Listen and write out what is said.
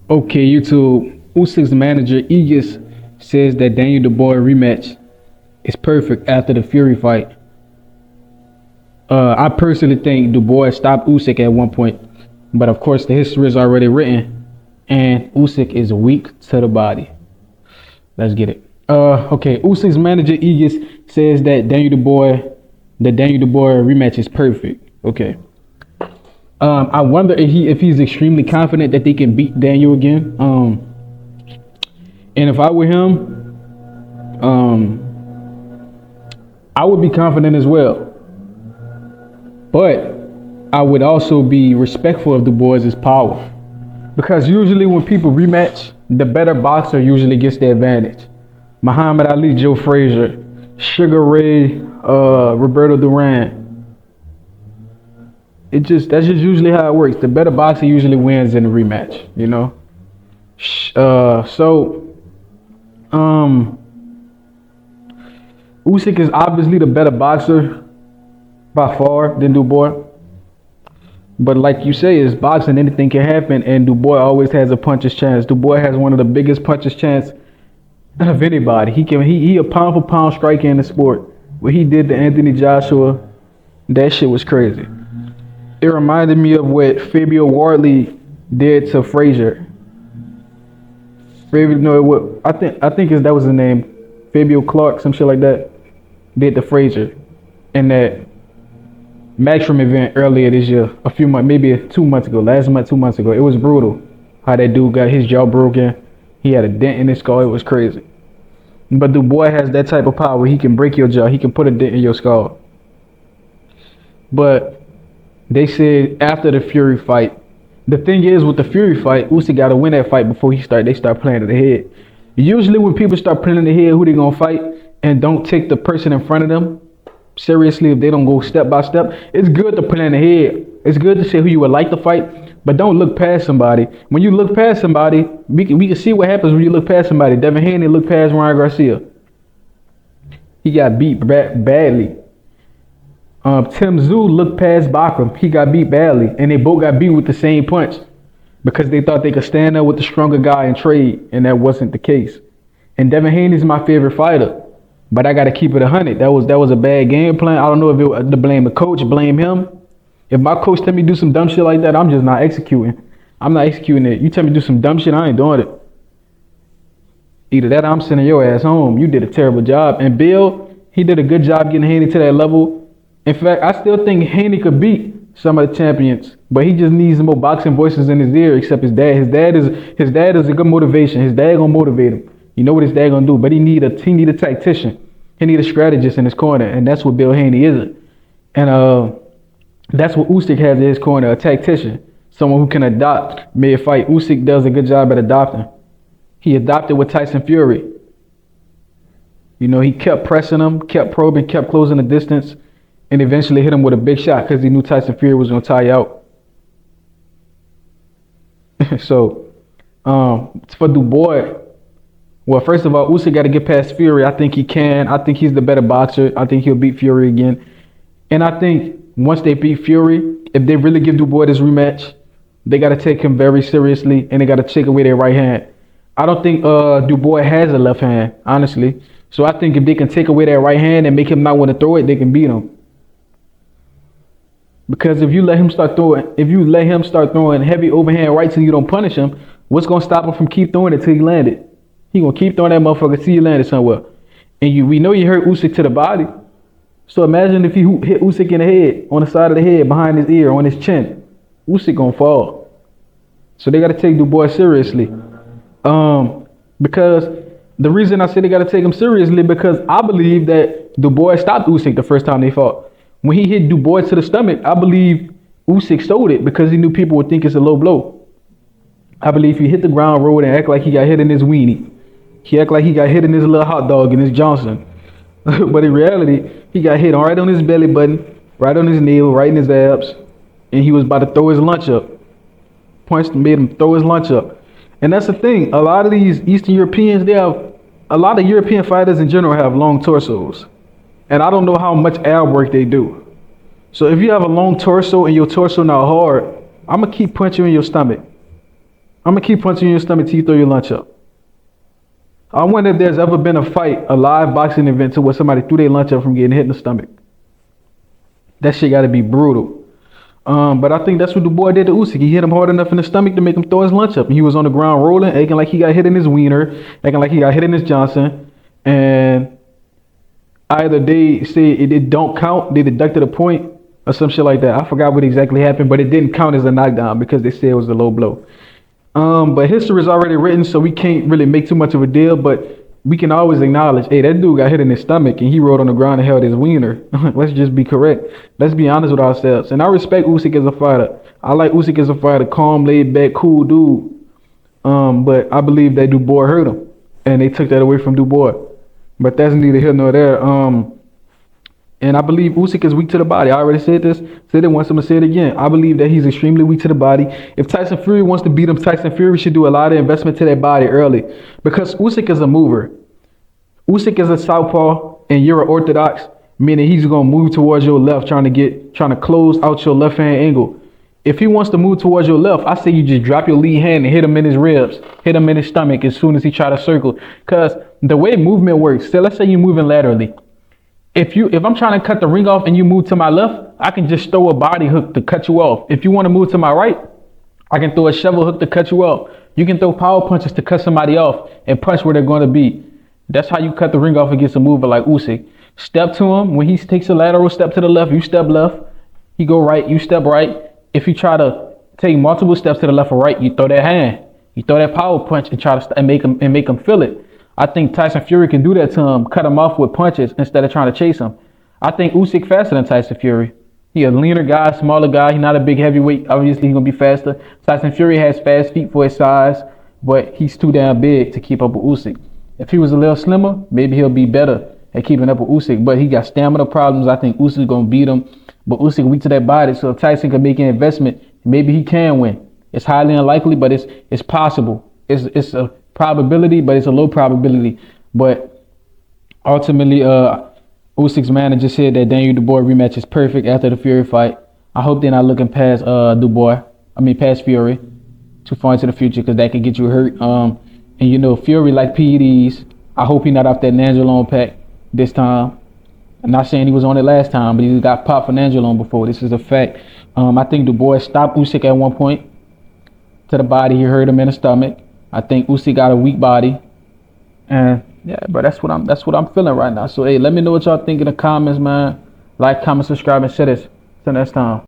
Okay, YouTube. Usyk's manager Aegis says that Daniel Dubois rematch is perfect after the Fury fight. I personally think Dubois stopped Usyk at one point, but of course the history is already written, and Usyk is weak to the body. Let's get it. Okay. Usyk's manager Aegis says that Daniel Dubois rematch is perfect. Okay. I wonder if he's extremely confident that they can beat Daniel again. And if I were him, I would be confident as well. But I would also be respectful of Dubois' power. Because usually when people rematch, the better boxer usually gets the advantage. Muhammad Ali, Joe Frazier, Sugar Ray, Roberto Duran. That's just usually how it works. The better boxer usually wins in a rematch, you know. So Usyk is obviously the better boxer by far than Dubois. But like you say, it's boxing, anything can happen, and Dubois always has a puncher's chance. Dubois has one of the biggest puncher's chance of anybody. He a pound for pound striker in the sport. What he did to Anthony Joshua, that shit was crazy. It reminded me of what Fabio Wardley did to Frazier. Fabio, no, what I think that was the name, Fabio Clark, some shit like that, did to Frazier in that Matchroom event earlier this year, a few months, maybe 2 months ago, last month, 2 months ago. It was brutal how that dude got his jaw broken. He had a dent in his skull. It was crazy. But Dubois has that type of power. He can break your jaw. He can put a dent in your skull. But they said after the Fury fight, the thing is with the Fury fight, Usyk got to win that fight before they start playing at the head. Usually when people start playing at the head, who they gonna fight, and don't take the person in front of them seriously, if they don't go step by step, it's good to plan ahead. It's good to say who you would like to fight, but don't look past somebody. When you look past somebody, we can see what happens when you look past somebody. Devin Haney looked past Ryan Garcia. He got beat badly. Tim Tszyu looked past Bachram. He got beat badly, and they both got beat with the same punch because they thought they could stand there with the stronger guy and trade, and that wasn't the case. And Devin Haney's my favorite fighter. But I got to keep it 100. That was a bad game plan. I don't know if it was to blame the coach, blame him. If my coach tell me to do some dumb shit like that, I'm just not executing. I'm not executing it. You tell me to do some dumb shit, I ain't doing it. Either that or I'm sending your ass home. You did a terrible job. And Bill, he did a good job getting Haney to that level. In fact, I still think Haney could beat some of the champions, but he just needs more boxing voices in his ear. Except his dad. His dad is a good motivation. His dad gonna motivate him. You know what his dad gonna do, but he need a tactician. He need a strategist in his corner, and that's what Bill Haney is. And that's what Usyk has in his corner, a tactician, someone who can adopt mid-fight. Usyk does a good job at adopting. He adopted with Tyson Fury. You know, he kept pressing him, kept probing, kept closing the distance, and eventually hit him with a big shot because he knew Tyson Fury was gonna tire out. So, for Dubois, well, first of all, Usyk got to get past Fury. I think he can. I think he's the better boxer. I think he'll beat Fury again. And I think once they beat Fury, if they really give Dubois this rematch, they got to take him very seriously, and they got to take away their right hand. I don't think Dubois has a left hand, honestly. So I think if they can take away that right hand and make him not want to throw it, they can beat him. Because if you let him start throwing heavy overhand right till you don't punish him, what's gonna stop him from keep throwing it till he landed? He gonna keep throwing that motherfucker till he landed somewhere. And we know you hurt Usyk to the body. So imagine if you hit Usyk in the head, on the side of the head, behind his ear, on his chin. Usyk gonna fall. So they gotta take Dubois seriously. Because the reason I say they gotta take him seriously, because I believe that Dubois stopped Usyk the first time they fought. When he hit Dubois to the stomach, I believe Usyk stole it because he knew people would think it's a low blow. I believe he hit the ground, rolled, and act like he got hit in his weenie. He act like he got hit in his little hot dog in his Johnson. But in reality, he got hit right on his belly button, right on his knee, right in his abs, and he was about to throw his lunch up. Punched and made him throw his lunch up. And that's the thing. A lot of these Eastern Europeans, a lot of European fighters in general have long torsos. And I don't know how much ab work they do. So if you have a long torso and your torso not hard, I'm going to keep punching you in your stomach. I'm gonna keep punching you in your stomach till you throw your lunch up. I wonder if there's ever been a fight, a live boxing event, to where somebody threw their lunch up from getting hit in the stomach. That shit got to be brutal. But I think that's what Dubois did to Usyk. He hit him hard enough in the stomach to make him throw his lunch up. And he was on the ground rolling, acting like he got hit in his wiener, acting like he got hit in his Johnson. And either they say it don't count, they deducted a point, or some shit like that. I forgot what exactly happened, but it didn't count as a knockdown because they said it was a low blow. But history is already written, so we can't really make too much of a deal. But we can always acknowledge, hey, that dude got hit in his stomach and he rolled on the ground and held his wiener. Let's just be correct. Let's be honest with ourselves. And I respect Usyk as a fighter. I like Usyk as a fighter, calm, laid back, cool dude. But I believe that Dubois hurt him, and they took that away from Dubois. But that's neither here nor there. And I believe Usyk is weak to the body. I already said this, said it once, I'm gonna say it again. I believe that he's extremely weak to the body. If Tyson Fury wants to beat him, Tyson Fury should do a lot of investment to that body early, because Usyk is a mover. Usyk is a southpaw and you're an orthodox, meaning he's gonna move towards your left, trying to close out your left hand angle. If he wants to move towards your left, I say you just drop your lead hand and hit him in his ribs, hit him in his stomach as soon as he try to circle. Cause the way movement works, so let's say you're moving laterally. If I'm trying to cut the ring off and you move to my left, I can just throw a body hook to cut you off. If you want to move to my right, I can throw a shovel hook to cut you off. You can throw power punches to cut somebody off and punch where they're going to be. That's how you cut the ring off against a mover like Usyk. Step to him. When he takes a lateral step to the left, you step left. He go right, you step right. If you try to take multiple steps to the left or right, you throw that hand. You throw that power punch and try to make him feel it. I think Tyson Fury can do that to him, cut him off with punches instead of trying to chase him. I think Usyk faster than Tyson Fury. He a leaner guy, smaller guy. He's not a big heavyweight. Obviously, he's going to be faster. Tyson Fury has fast feet for his size, but he's too damn big to keep up with Usyk. If he was a little slimmer, maybe he'll be better at keeping up with Usyk, but he got stamina problems. I think Usyk's going to beat him, but Usyk weak to that body, so if Tyson can make an investment, maybe he can win. It's highly unlikely, but it's possible. It's a probability, but it's a low probability. But ultimately, Usyk's manager said that Daniel Dubois rematch is perfect after the Fury fight. I hope they're not looking past past Fury too far into the future, because that could get you hurt. And you know, Fury like PEDs. I hope he's not off that Nandrolone pack this time. I'm not saying he was on it last time, but he got popped for Nandrolone before. This is a fact. I think Dubois stopped Usyk at one point to the body. He hurt him in the stomach. I think Usyk got a weak body, and yeah, but that's what I'm feeling right now. So hey, let me know what y'all think in the comments, man. Like, comment, subscribe, and share this. Till next time.